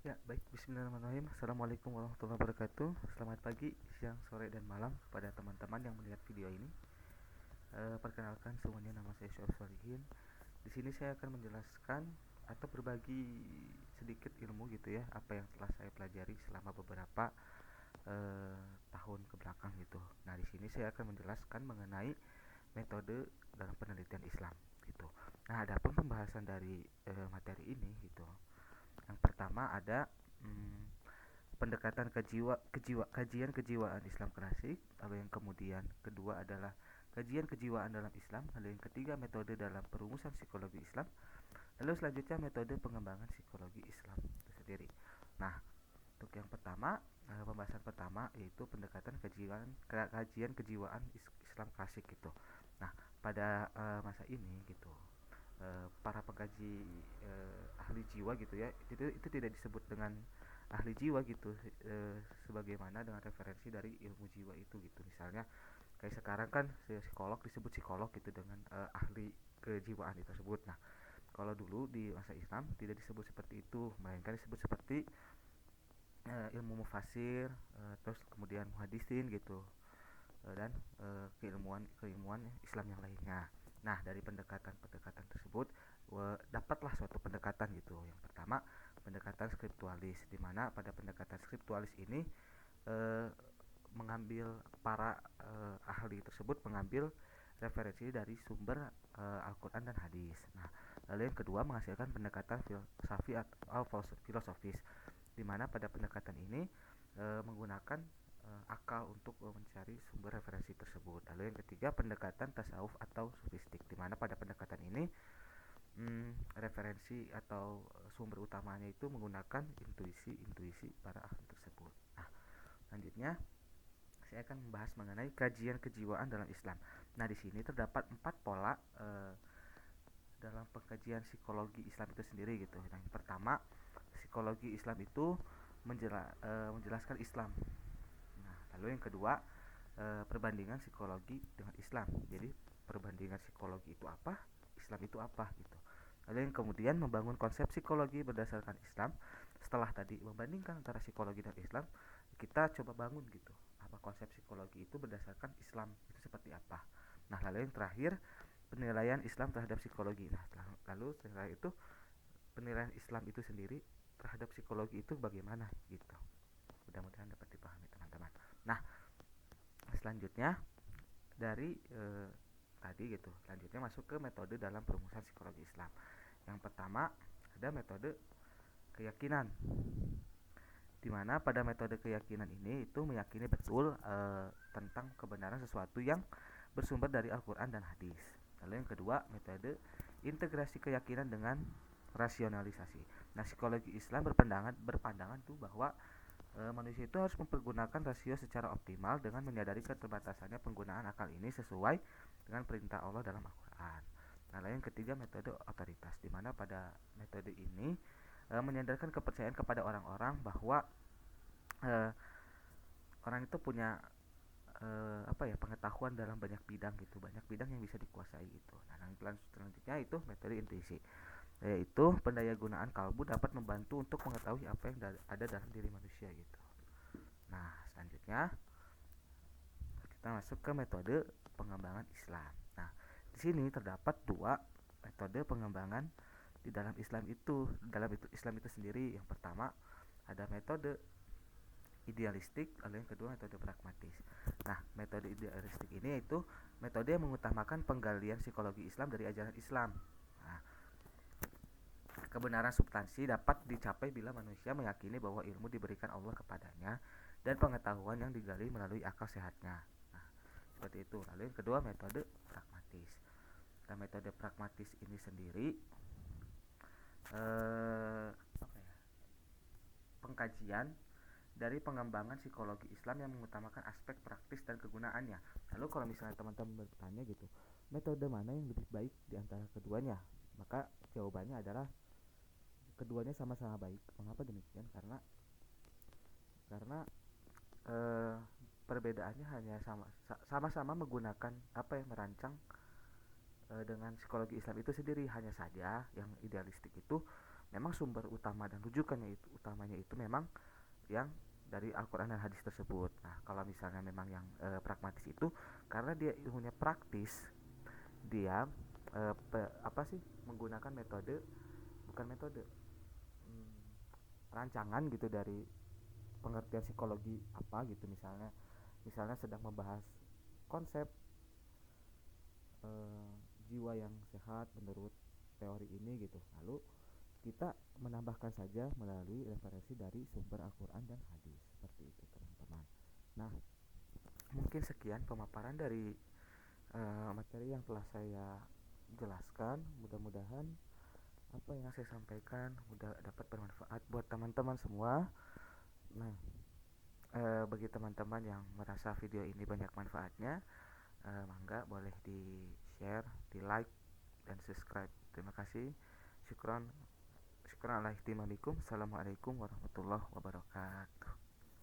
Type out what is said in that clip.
Ya, baik. Bismillahirrahmanirrahim. Assalamualaikum warahmatullahi wabarakatuh. Selamat pagi, siang, sore, dan malam kepada teman-teman yang melihat video ini. Perkenalkan semuanya, nama saya Syarif Solihin. Di sini saya akan menjelaskan atau berbagi sedikit ilmu gitu ya, apa yang telah saya pelajari selama beberapa tahun ke belakang gitu. Nah, di sini saya akan menjelaskan mengenai metode dalam penelitian Islam gitu. Nah, adapun pembahasan dari materi ini gitu. Yang pertama ada hmm, pendekatan kajian kejiwaan Islam klasik, lalu yang kemudian kedua adalah kajian kejiwaan dalam Islam, lalu yang ketiga metode dalam perumusan psikologi Islam, lalu selanjutnya metode pengembangan psikologi Islam itu sendiri. Nah, untuk yang pertama, pembahasan pertama yaitu pendekatan kajian kejiwaan Islam klasik gitu. Nah, pada masa ini gitu, para pengkaji ahli jiwa gitu ya, itu tidak disebut dengan ahli jiwa gitu, sebagaimana dengan referensi dari ilmu jiwa itu gitu. Misalnya kayak sekarang kan psikolog disebut psikolog gitu dengan ahli kejiwaan itu tersebut. Nah, kalau dulu di masa Islam tidak disebut seperti itu, melainkan disebut seperti ilmu mufasir, terus kemudian muhadisin gitu, dan keilmuan keilmuan Islam yang lainnya. Nah, dari pendekatan-pendekatan tersebut dapatlah suatu pendekatan gitu. Yang pertama, pendekatan skriptualis, di mana pada pendekatan skriptualis ini eh, mengambil para ahli tersebut mengambil referensi dari sumber Al-Quran dan hadis. Nah, lalu yang kedua menghasilkan pendekatan filsafi atau filosofis, di mana pada pendekatan ini menggunakan akal untuk mencari sumber referensi tersebut. Lalu yang ketiga pendekatan tasawuf atau sufistik, di mana pada pendekatan ini referensi atau sumber utamanya itu menggunakan intuisi para ahli tersebut. Nah, selanjutnya saya akan membahas mengenai kajian kejiwaan dalam Islam. Nah, di sini terdapat 4 pola dalam pengkajian psikologi Islam itu sendiri gitu. Nah, yang pertama, psikologi Islam itu menjelaskan Islam. Nah, lalu yang kedua, perbandingan psikologi dengan Islam. Jadi, perbandingan psikologi itu apa, Islam itu apa gitu. Lalu yang kemudian membangun konsep psikologi berdasarkan Islam. Setelah tadi membandingkan antara psikologi dan Islam, kita coba bangun gitu. Apa konsep psikologi itu berdasarkan Islam itu seperti apa. Nah, lalu yang terakhir, penilaian Islam terhadap psikologi. Nah, lalu setelah itu penilaian Islam itu sendiri terhadap psikologi itu bagaimana gitu. Mudah-mudahan dapat dipahami teman-teman. Nah, selanjutnya dari tadi gitu, selanjutnya masuk ke metode dalam perumusan psikologi Islam. Yang pertama ada metode keyakinan, di mana pada metode keyakinan ini itu meyakini betul tentang kebenaran sesuatu yang bersumber dari Al-Quran dan hadis. Lalu yang kedua, metode integrasi keyakinan dengan rasionalisasi. Nah, psikologi Islam berpandangan tuh bahwa manusia itu harus mempergunakan rasio secara optimal dengan menyadari keterbatasannya penggunaan akal ini sesuai dengan perintah Allah dalam Al-Quran. Nah, lalu yang ketiga, metode otoritas, di mana pada metode ini menyandarkan kepercayaan kepada orang-orang bahwa eh, orang itu punya apa ya, pengetahuan dalam banyak bidang gitu, banyak bidang yang bisa dikuasai gitu. Nah, yang selanjutnya itu metode intuisi, yaitu pendayagunaan kalbu dapat membantu untuk mengetahui apa yang ada dalam diri manusia gitu. Nah, selanjutnya kita masuk ke metode pengembangan Islam. Nah, di sini terdapat dua metode pengembangan di dalam Islam itu, Islam itu sendiri. Yang pertama ada metode idealistik, lalu yang kedua metode pragmatis. Nah, metode idealistik ini yaitu metode yang mengutamakan penggalian psikologi Islam dari ajaran Islam. Nah, kebenaran substansi dapat dicapai bila manusia meyakini bahwa ilmu diberikan Allah kepadanya dan pengetahuan yang digali melalui akal sehatnya. Nah, seperti itu. Lalu yang kedua metode pragmatis. Nah, metode pragmatis ini sendiri apa ya, pengkajian dari pengembangan psikologi Islam yang mengutamakan aspek praktis dan kegunaannya. Lalu kalau misalnya teman-teman bertanya gitu, metode mana yang lebih baik di antara keduanya? Maka jawabannya adalah keduanya sama-sama baik. Mengapa demikian? Karena eh, perbedaannya hanya sama-sama menggunakan apa yang merancang dengan psikologi Islam itu sendiri. Hanya saja yang idealistik itu memang sumber utama dan rujukannya itu utamanya itu memang yang dari Al-Quran dan hadis tersebut. Nah, kalau misalnya memang yang pragmatis itu karena dia ilmunya praktis, dia apa sih menggunakan metode, bukan metode, hmm, rancangan gitu dari pengertian psikologi apa gitu, misalnya misalnya sedang membahas konsep eh, jiwa yang sehat menurut teori ini gitu, lalu kita menambahkan saja melalui referensi dari sumber Al-Quran dan hadis seperti itu teman-teman. Nah, mungkin sekian pemaparan dari materi yang telah saya jelaskan. Mudah-mudahan apa yang saya sampaikan mudah dapat bermanfaat buat teman-teman semua. Nah, bagi teman-teman yang merasa video ini banyak manfaatnya, mangga boleh di share, di like, dan subscribe. Terima kasih. Syukron. Syukron alaikum. Assalamualaikum warahmatullahi wabarakatuh.